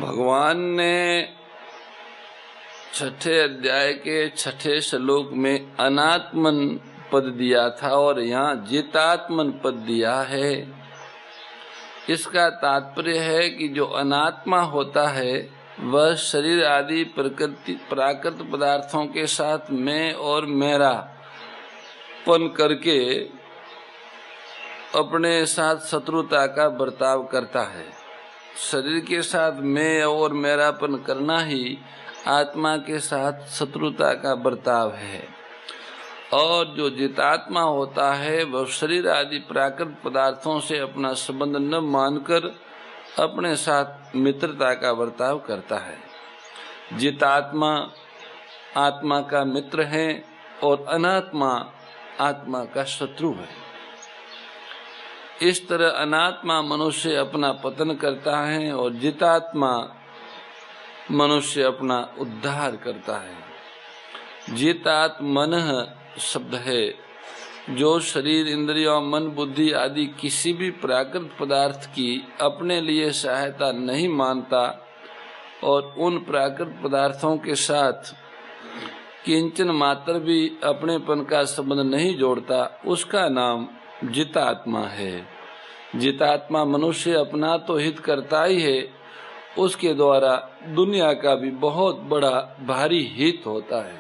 भगवान ने छठे अध्याय के छठे श्लोक में अनात्मन पद दिया था और यहाँ जितात्मन पद दिया है। इसका तात्पर्य है कि जो अनात्मा होता है वह शरीर आदि प्राकृत पदार्थों के साथ मैं और मेरा पन करके अपने साथ शत्रुता का बर्ताव करता है। शरीर के साथ मैं और मेरापन करना ही आत्मा के साथ शत्रुता का बर्ताव है। और जो जितात्मा होता है वह शरीर आदि प्राकृत पदार्थों से अपना संबंध न मानकर अपने साथ मित्रता का बर्ताव करता है। जितात्मा आत्मा का मित्र है और अनात्मा आत्मा का शत्रु है। इस तरह अनात्मा मनुष्य अपना पतन करता है और जितात्मा मनुष्य अपना उद्धार करता है। जितात्मनः शब्द है जो शरीर इंद्रियों मन बुद्धि आदि किसी भी प्राकृत पदार्थ की अपने लिए सहायता नहीं मानता और उन प्राकृत पदार्थों के साथ किंचन मात्र भी अपनेपन का संबंध नहीं जोड़ता, उसका नाम जितात्मा है। जितात्मा मनुष्य अपना तो हित करता ही है, उसके द्वारा दुनिया का भी बहुत बड़ा भारी हित होता है।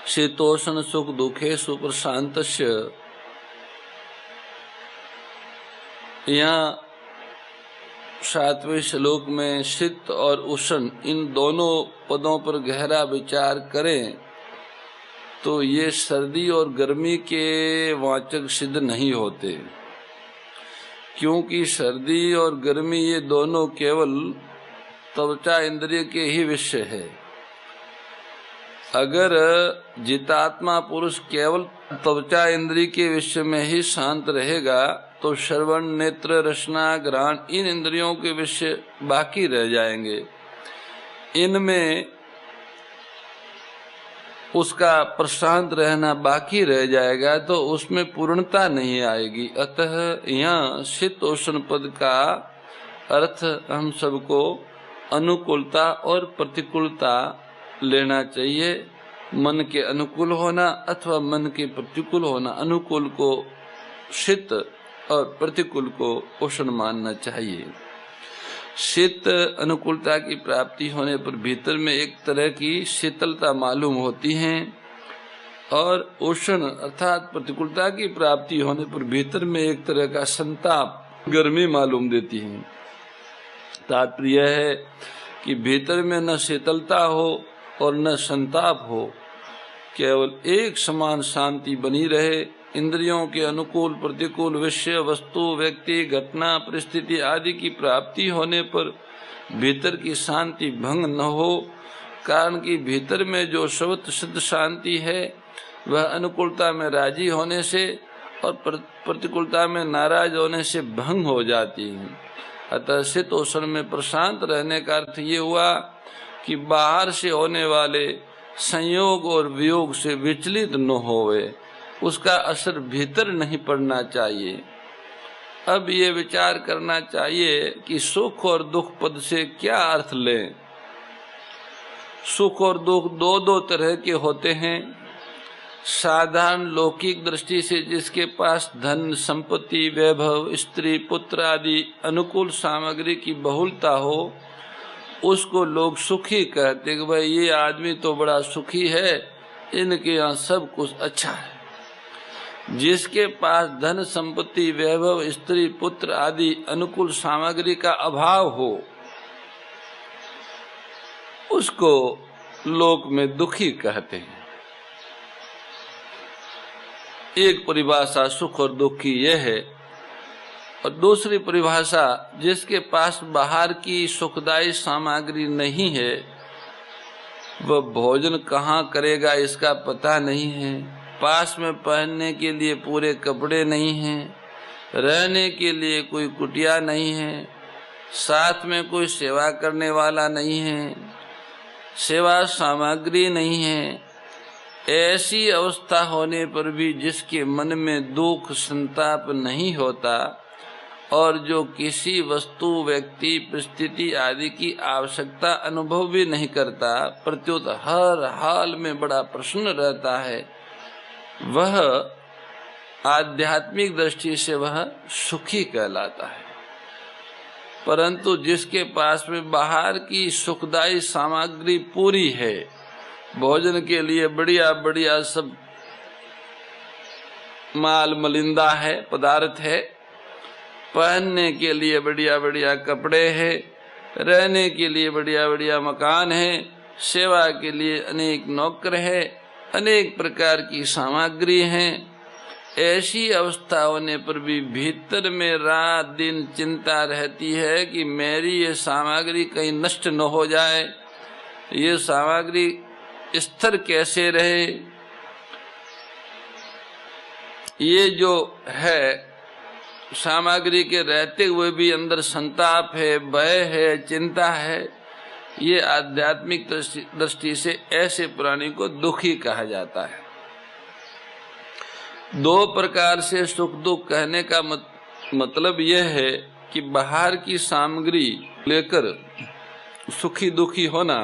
शीतोष्ण सुख दुखे सुप्रशांतस्य, यहाँ 7वें श्लोक में शीत और उष्ण इन दोनों पदों पर गहरा विचार करें तो ये सर्दी और गर्मी के वाचक सिद्ध नहीं होते, क्योंकि सर्दी और गर्मी ये दोनों केवल त्वचा इंद्रिय के ही विषय है। अगर जितात्मा पुरुष केवल त्वचा इंद्रिय के विषय में ही शांत रहेगा तो श्रवण नेत्र रसना घ्राण इन इंद्रियों के विषय बाकी रह जाएंगे। इनमें उसका प्रशांत रहना बाकी रह जाएगा तो उसमें पूर्णता नहीं आएगी। अतः यहाँ शीतोष्ण पद का अर्थ हम सबको अनुकूलता और प्रतिकूलता लेना चाहिए। मन के अनुकूल होना अथवा मन के प्रतिकूल होना। अनुकूल को शीत और प्रतिकूल को उष्ण मानना चाहिए। शीत अनुकूलता की प्राप्ति होने पर भीतर में एक तरह की शीतलता मालूम होती है और उष्ण अर्थात प्रतिकूलता की प्राप्ति होने पर भीतर में एक तरह का संताप गर्मी मालूम देती है। तात्पर्य है कि भीतर में न शीतलता हो और न संताप हो, केवल एक समान शांति बनी रहे। इंद्रियों के अनुकूल प्रतिकूल विषय वस्तु व्यक्ति घटना परिस्थिति आदि की प्राप्ति होने पर भीतर की शांति भंग न हो, कारण कि भीतर में जो स्वतः सिद्ध शांति है वह अनुकूलता में राजी होने से और प्रतिकूलता में नाराज होने से भंग हो जाती है। अतः शीतोष्ण में प्रशांत रहने का अर्थ ये हुआ कि बाहर से होने वाले संयोग और वियोग से विचलित न होवे, उसका असर भीतर नहीं पड़ना चाहिए। अब ये विचार करना चाहिए कि सुख और दुख पद से क्या अर्थ लें। सुख और दुख दो दो तरह के होते हैं। साधारण लौकिक दृष्टि से जिसके पास धन संपत्ति वैभव स्त्री पुत्र आदि अनुकूल सामग्री की बहुलता हो उसको लोग सुखी कहते कि भाई ये आदमी तो बड़ा सुखी है, इनके यहाँ सब कुछ अच्छा है। जिसके पास धन संपत्ति वैभव स्त्री पुत्र आदि अनुकूल सामग्री का अभाव हो उसको लोक में दुखी कहते हैं। एक परिभाषा सुख और दुख की यह है और दूसरी परिभाषा जिसके पास बाहर की सुखदायी सामग्री नहीं है वह भोजन कहाँ करेगा इसका पता नहीं है, पास में पहनने के लिए पूरे कपड़े नहीं हैं, रहने के लिए कोई कुटिया नहीं है, साथ में कोई सेवा करने वाला नहीं है, सेवा सामग्री नहीं है। ऐसी अवस्था होने पर भी जिसके मन में दुख संताप नहीं होता और जो किसी वस्तु, व्यक्ति, परिस्थिति आदि की आवश्यकता अनुभव भी नहीं करता, प्रत्युत हर हाल में बड़ा प्रसन्न रहता है, वह आध्यात्मिक दृष्टि से वह सुखी कहलाता है। परंतु जिसके पास में बाहर की सुखदायी सामग्री पूरी है, भोजन के लिए बढ़िया बढ़िया सब माल मलिंदा है, पदार्थ है, पहनने के लिए बढ़िया बढ़िया कपड़े हैं, रहने के लिए बढ़िया बढ़िया मकान है, सेवा के लिए अनेक नौकर है, अनेक प्रकार की सामग्री हैं, ऐसी अवस्था होने पर भी भीतर में रात दिन चिंता रहती है कि मेरी ये सामग्री कहीं नष्ट न हो जाए, ये सामग्री स्थिर कैसे रहे। ये जो है सामग्री के रहते हुए भी अंदर संताप है, भय है, चिंता है, ये आध्यात्मिक दृष्टि से ऐसे प्राणी को दुखी कहा जाता है। दो प्रकार से सुख दुख कहने का मतलब यह है कि बाहर की सामग्री लेकर सुखी दुखी होना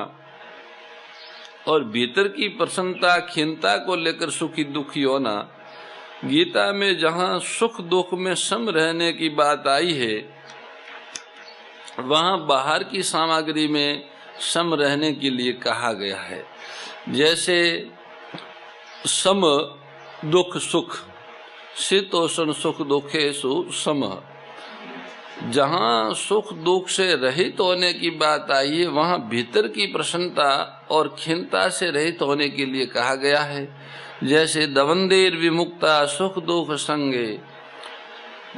और भीतर की प्रसन्नता खीनता को लेकर सुखी दुखी होना। गीता में जहाँ सुख दुख में सम रहने की बात आई है, वहाँ बाहर की सामग्री में सम रहने के लिए कहा गया है। जैसे सम दुख सुख, शीतोष्ण सुख दुखेषु समः, जहाँ सुख दुख से रहित होने की बात आई है, वहाँ भीतर की प्रसन्नता और खिन्नता से रहित होने के लिए कहा गया है। जैसे दवंदेर विमुक्ता सुख दुख संगे,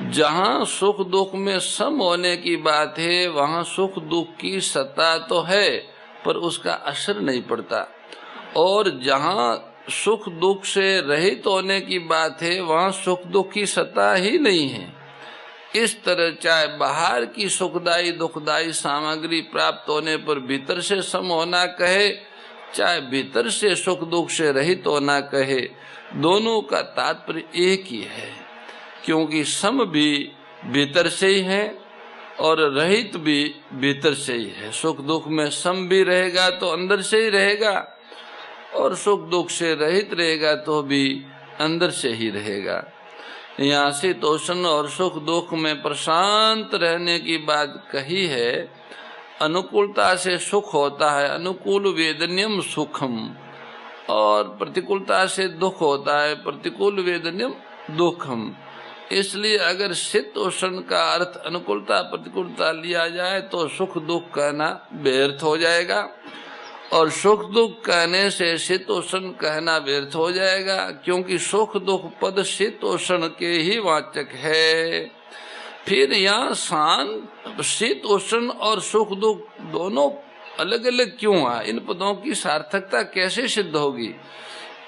जहाँ सुख दुख में सम होने की बात है, वहाँ सुख दुख की सत्ता तो है पर उसका असर नहीं पड़ता, और जहाँ सुख दुख से रहित होने की बात है, वहाँ सुख दुख की सत्ता ही नहीं है। इस तरह चाहे बाहर की सुखदायी दुखदायी सामग्री प्राप्त होने पर भीतर से सम होना कहे, चाहे भीतर से सुख दुख से रहित होना कहे, दोनों का तात्पर्य एक ही है, क्योंकि सम भी भीतर से ही है और रहित भी भीतर से ही है। सुख दुख में सम भी रहेगा तो अंदर से ही रहेगा, और सुख दुख से रहित रहेगा तो भी अंदर से ही रहेगा। यहाँ शीतोष्ण और सुख दुख में प्रशांत रहने की बात कही है। अनुकूलता से सुख होता है, अनुकूल वेदनीयम सुखम, और प्रतिकूलता से दुख होता है, प्रतिकूल वेदनीयम दुखम। इसलिए अगर शीतोष्ण का अर्थ अनुकूलता प्रतिकूलता लिया जाए तो सुख दुख कहना व्यर्थ हो जाएगा, और सुख दुख कहने से शीतोष्ण कहना व्यर्थ हो जाएगा, क्योंकि सुख दुख पद शीतोष्ण के ही वाचक है। फिर यहाँ शांत शीतोष्ण और सुख दुख दोनों अलग अलग क्यों है? इन पदों की सार्थकता कैसे सिद्ध होगी?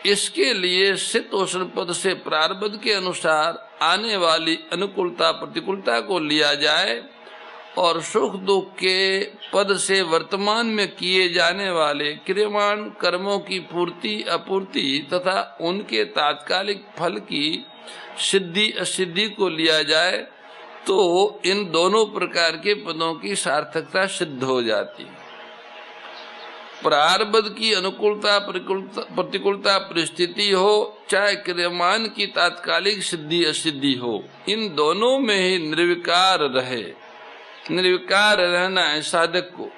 इसके लिए शीतोष्ण पद से प्रारब्ध के अनुसार आने वाली अनुकूलता प्रतिकूलता को लिया जाए, और सुख दुख के पद से वर्तमान में किए जाने वाले क्रियमाण कर्मों की पूर्ति अपूर्ति तथा उनके तात्कालिक फल की सिद्धि असिद्धि को लिया जाए, तो इन दोनों प्रकार के पदों की सार्थकता सिद्ध हो जाती है। प्रारब्ध की अनुकूलता प्रतिकूलता परिस्थिति हो, चाहे क्रियमान की तात्कालिक सिद्धि असिद्धि हो, इन दोनों में ही निर्विकार रहे, निर्विकार रहना है साधक को।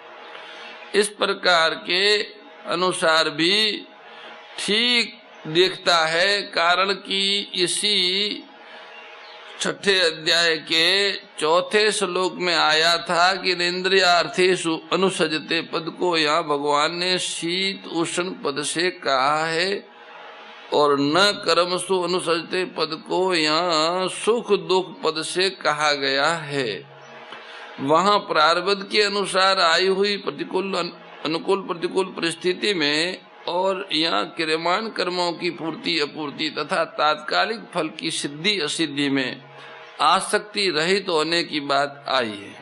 इस प्रकार के अनुसार भी ठीक देखता है, कारण कि इसी छठे अध्याय के चौथे श्लोक में आया था कि इंद्रियार्थेषु अनुसजते पद को यहाँ भगवान ने शीत उष्ण पद से कहा है, और न कर्मसु अनुसजते पद को यहाँ सुख दुख पद से कहा गया है। वहाँ प्रारब्ध के अनुसार आई हुई प्रतिकूल अनुकूल प्रतिकूल परिस्थिति में, और यहाँ क्रियमाण कर्मों की पूर्ति अपूर्ति तथा तात्कालिक फल की सिद्धि असिद्धि में आसक्ति रहित होने की बात आई है,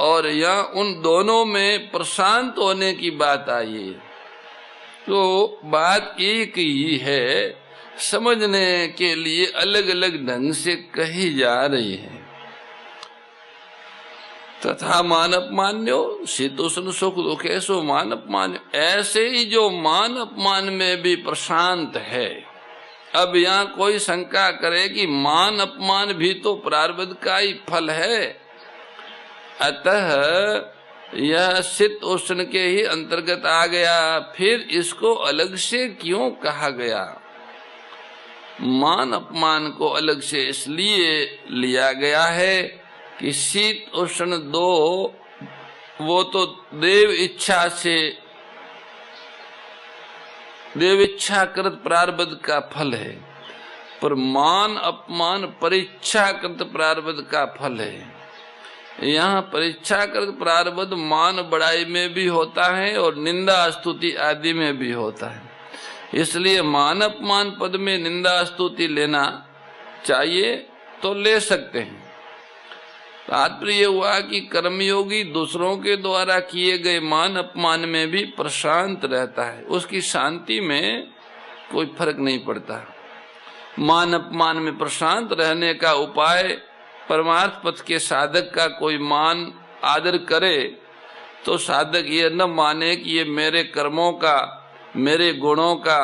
और यहाँ उन दोनों में प्रशांत होने की बात आई है। तो बात एक ही है, समझने के लिए अलग अलग ढंग से कही जा रही है। तथा मान अपमान्यो शीतोष्ण सुख दुखे सो मान अपमान्यो, ऐसे ही जो मान अपमान में भी प्रशांत है। अब यहाँ कोई शंका करे कि मान अपमान भी तो प्रारब्ध का ही फल है, अतः यह शीत उष्ण के ही अंतर्गत आ गया, फिर इसको अलग से क्यों कहा गया? मान अपमान को अलग से इसलिए लिया गया है कि शीत उष्ण दो वो तो देव इच्छाकृत प्रारब्ध का फल है, पर मान अपमान परीक्षाकृत प्रारब्ध का फल है। यहाँ परीक्षाकृत प्रारब्ध मान बढ़ाई में भी होता है और निंदा स्तुति आदि में भी होता है, इसलिए मान अपमान पद में निंदा स्तुति लेना चाहिए तो ले सकते हैं। तात्पर्य हुआ कि कर्मयोगी दूसरों के द्वारा किए गए मान अपमान में भी प्रशांत रहता है, उसकी शांति में कोई फर्क नहीं पड़ता। मान अपमान में प्रशांत रहने का उपाय परमार्थ पथ के साधक का कोई मान आदर करे तो साधक ये न माने कि ये मेरे कर्मों का, मेरे गुणों का,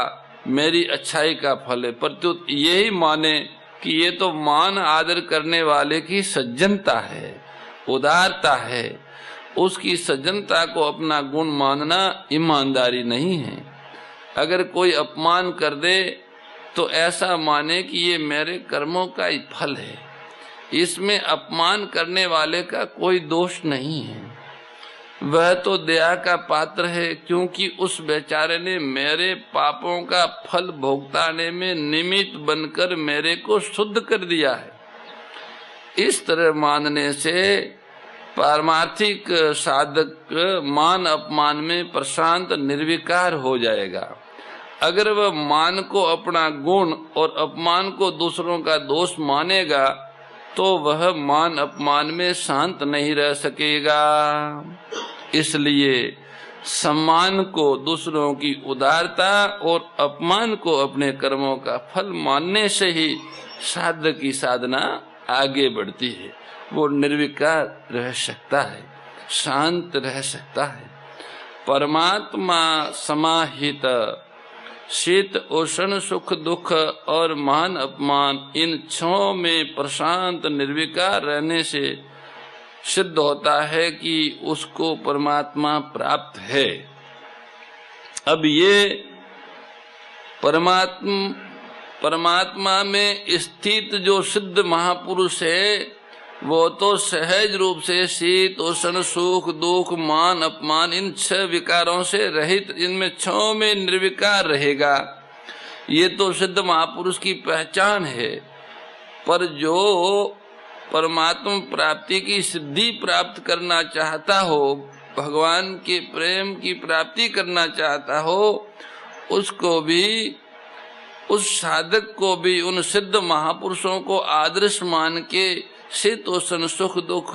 मेरी अच्छाई का फल है, प्रत्युत यही माने कि ये तो मान आदर करने वाले की सज्जनता है, उदारता है। उसकी सज्जनता को अपना गुण मानना ईमानदारी नहीं है। अगर कोई अपमान कर दे तो ऐसा माने कि ये मेरे कर्मों का ही फल है, इसमें अपमान करने वाले का कोई दोष नहीं है। वह तो दया का पात्र है, क्योंकि उस बेचारे ने मेरे पापों का फल भुगताने में निमित्त बनकर मेरे को शुद्ध कर दिया है। इस तरह मानने से पारमार्थिक साधक मान अपमान में प्रशांत निर्विकार हो जाएगा। अगर वह मान को अपना गुण और अपमान को दूसरों का दोष मानेगा तो वह मान अपमान में शांत नहीं रह सकेगा। इसलिए सम्मान को दूसरों की उदारता और अपमान को अपने कर्मों का फल मानने से ही साधक की साधना आगे बढ़ती है। वो निर्विकार रह सकता है, शांत रह सकता है। परमात्मा समाहित शीत उष्ण सुख दुख और मान अपमान, इन छहों में प्रशांत निर्विकार रहने से सिद्ध होता है कि उसको परमात्मा प्राप्त है। अब ये परमात्मा में स्थित जो सिद्ध महापुरुष है वो तो सहज रूप से शीत उष्ण सुख दुख मान अपमान इन 6 विकारों से रहित, इनमें 6 में निर्विकार रहेगा। ये तो सिद्ध महापुरुष की पहचान है। पर जो परमात्मा प्राप्ति की सिद्धि प्राप्त करना चाहता हो, भगवान के प्रेम की प्राप्ति करना चाहता हो, उसको भी, उस साधक को भी उन सिद्ध महापुरुषों को आदर्श मान के शीत उष्ण सुख दुख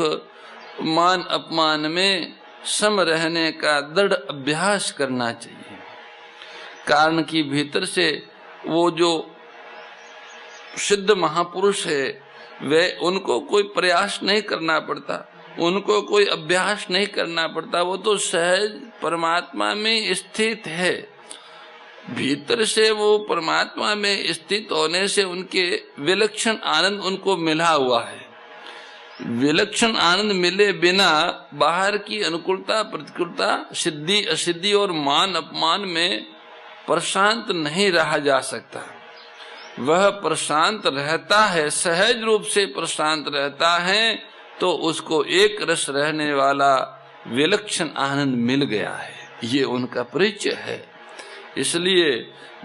मान अपमान में सम रहने का दृढ़ अभ्यास करना चाहिए। कारण कि भीतर से वो जो सिद्ध महापुरुष है वे, उनको कोई प्रयास नहीं करना पड़ता, उनको कोई अभ्यास नहीं करना पड़ता, वो तो सहज परमात्मा में स्थित है। भीतर से वो परमात्मा में स्थित होने से उनके विलक्षण आनंद उनको मिला हुआ है। विलक्षण आनंद मिले बिना बाहर की अनुकूलता प्रतिकूलता, सिद्धि असिद्धि और मान अपमान में प्रशांत नहीं रहा जा सकता। वह प्रशांत रहता है, सहज रूप से प्रशांत रहता है, तो उसको एक रस रहने वाला विलक्षण आनंद मिल गया है। ये उनका परिचय है। इसलिए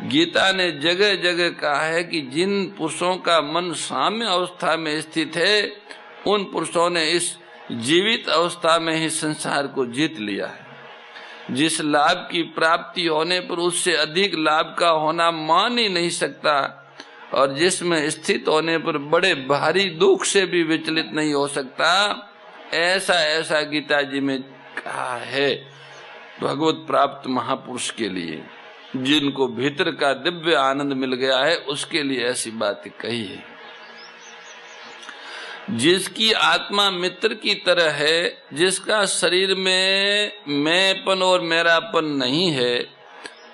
गीता ने जगह जगह कहा है कि जिन पुरुषों का मन साम्य अवस्था में स्थित है, उन पुरुषों ने इस जीवित अवस्था में ही संसार को जीत लिया है। जिस लाभ की प्राप्ति होने पर उससे अधिक लाभ का होना मान ही नहीं सकता, और जिसमें स्थित होने पर बड़े भारी दुख से भी विचलित नहीं हो सकता, ऐसा गीता जी में कहा है भगवत प्राप्त महापुरुष के लिए। जिनको भीतर का दिव्य आनंद मिल गया है उसके लिए ऐसी बात कही है। जिसकी आत्मा मित्र की तरह है, जिसका शरीर में मैंपन और मेरापन नहीं है,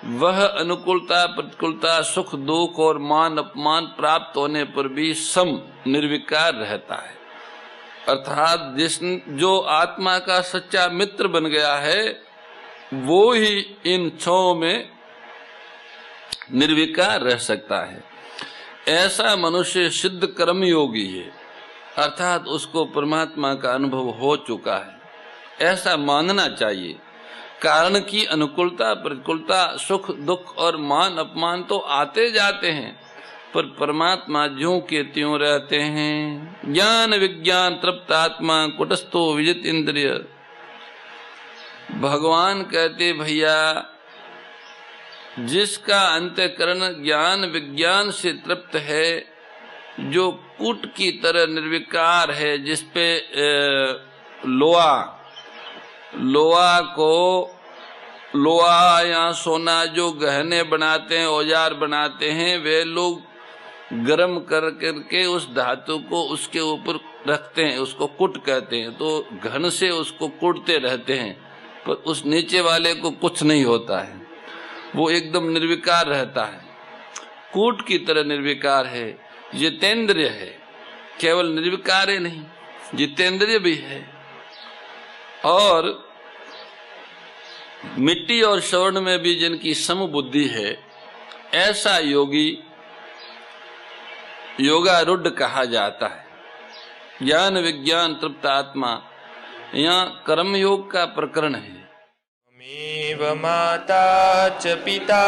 वह अनुकूलता प्रतिकूलता सुख दुख और मान अपमान प्राप्त होने पर भी सम निर्विकार रहता है। अर्थात जो आत्मा का सच्चा मित्र बन गया है वो ही इन छहों में निर्विकार रह सकता है। ऐसा मनुष्य सिद्ध कर्म योगी है, अर्थात उसको परमात्मा का अनुभव हो चुका है, ऐसा मानना चाहिए। कारण की अनुकूलता प्रतिकूलता सुख दुख और मान अपमान तो आते जाते हैं, पर परमात्मा ज्यों के त्यों रहते हैं। ज्ञान विज्ञान तृप्त आत्मा कुटस्थो विजित इंद्रिय। भगवान कहते भैया, जिसका अंतःकरण ज्ञान विज्ञान से तृप्त है, जो कूट की तरह निर्विकार है, जिसपे लोहा या सोना जो गहने बनाते हैं, औजार बनाते हैं, वे लोग गर्म कर करके उस धातु को उसके ऊपर रखते हैं, उसको कुट कहते हैं। तो घन से उसको कुटते रहते हैं, पर उस नीचे वाले को कुछ नहीं होता है, वो एकदम निर्विकार रहता है, कूट की तरह निर्विकार है। जितेंद्रिय है, केवल निर्विकार ही नहीं, जितेंद्रिय भी है। और मिट्टी और स्वर्ण में भी जिनकी समबुद्धि है, ऐसा योगी योगारूढ़ कहा जाता है। ज्ञान विज्ञान तृप्त आत्मा, यहाँ कर्म योग का प्रकरण है। त्वमेव माता च पिता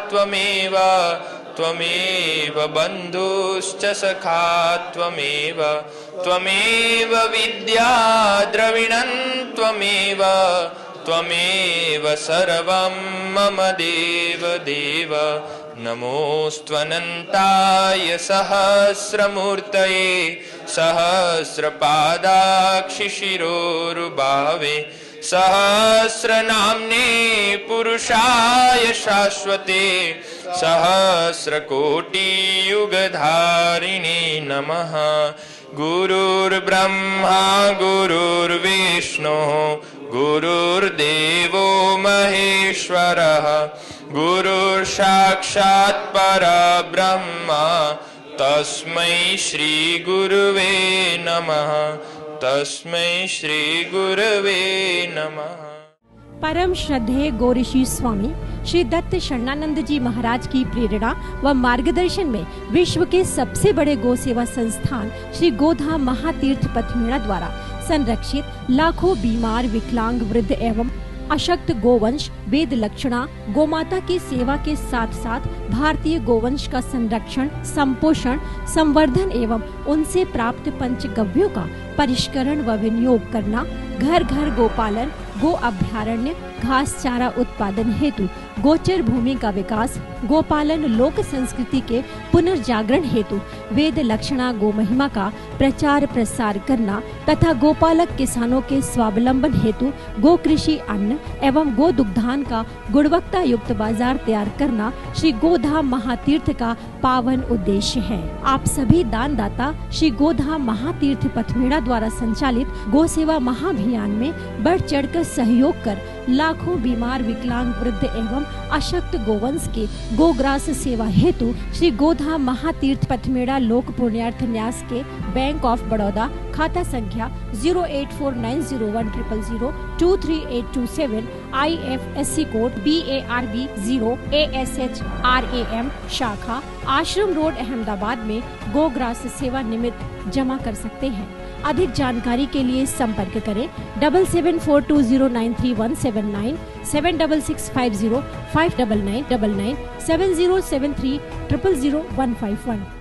त्वमेव, त्वमेव बन्धुश्च सखा त्वमेव, त्वमेव विद्या द्रविणं त्वमेव, त्वमेव सर्वं मम देव देव। नमोऽस्त्वनन्ताय सहस्रमूर्तये, सहस्रपादाक्षिशिरोरुबावे, सहस्रनाम्ने पुरुषाय शाश्वते, सहस्रकोटियुगधारिणे नमः। गुरुर्ब्रह्मा गुरुर्विष्णुः गुरुर्देवो महेश्वरः, गुरुर्साक्षात् परब्रह्म, तस्मै श्री गुरुवे नमः, तस्मै श्री गुरुवे नमः। परम श्रद्धेय गौरीशी स्वामी श्री दत्त शरणानंद जी महाराज की प्रेरणा व मार्गदर्शन में विश्व के सबसे बड़े गौ सेवा संस्थान श्री गोधाम महातीर्थ पथमेड़ा द्वारा संरक्षित लाखों बीमार विकलांग वृद्ध एवं अशक्त गोवंश वेद लक्षणा गोमाता की सेवा के साथ साथ भारतीय गोवंश का संरक्षण संपोषण संवर्धन एवं उनसे प्राप्त पंचगव्यों का परिष्करण व विनियोग करना, घर घर गोपालन गो अभ्यारण्य घास चारा उत्पादन हेतु गोचर भूमि का विकास, गोपालन लोक संस्कृति के पुनर्जागरण हेतु वेद लक्षणा गो महिमा का प्रचार प्रसार करना तथा गोपालक किसानों के स्वावलंबन हेतु गो कृषि अन्न एवं गो दुग्धान का गुणवत्ता युक्त बाजार तैयार करना श्री गोधाम महातीर्थ का पावन उद्देश्य है। आप सभी दानदाता श्री गोधाम महातीर्थ पथमेड़ा द्वारा संचालित गो सेवा महाअभियान में बढ़ चढ़कर सहयोग कर लाखों बीमार विकलांग वृद्ध एवं अशक्त गोवंश के गोग्रास सेवा हेतु श्री गोधाम महातीर्थ पथमेड़ा लोक पुण्यार्थ न्यास के बैंक ऑफ बड़ौदा खाता संख्या 084901000238827 IFSC कोड BARB 0 ASHRAM शाखा आश्रम रोड अहमदाबाद में गोग्रास सेवा निमित्त जमा कर सकते हैं। अधिक जानकारी के लिए संपर्क करें 7742093179 7665059999 7073000151।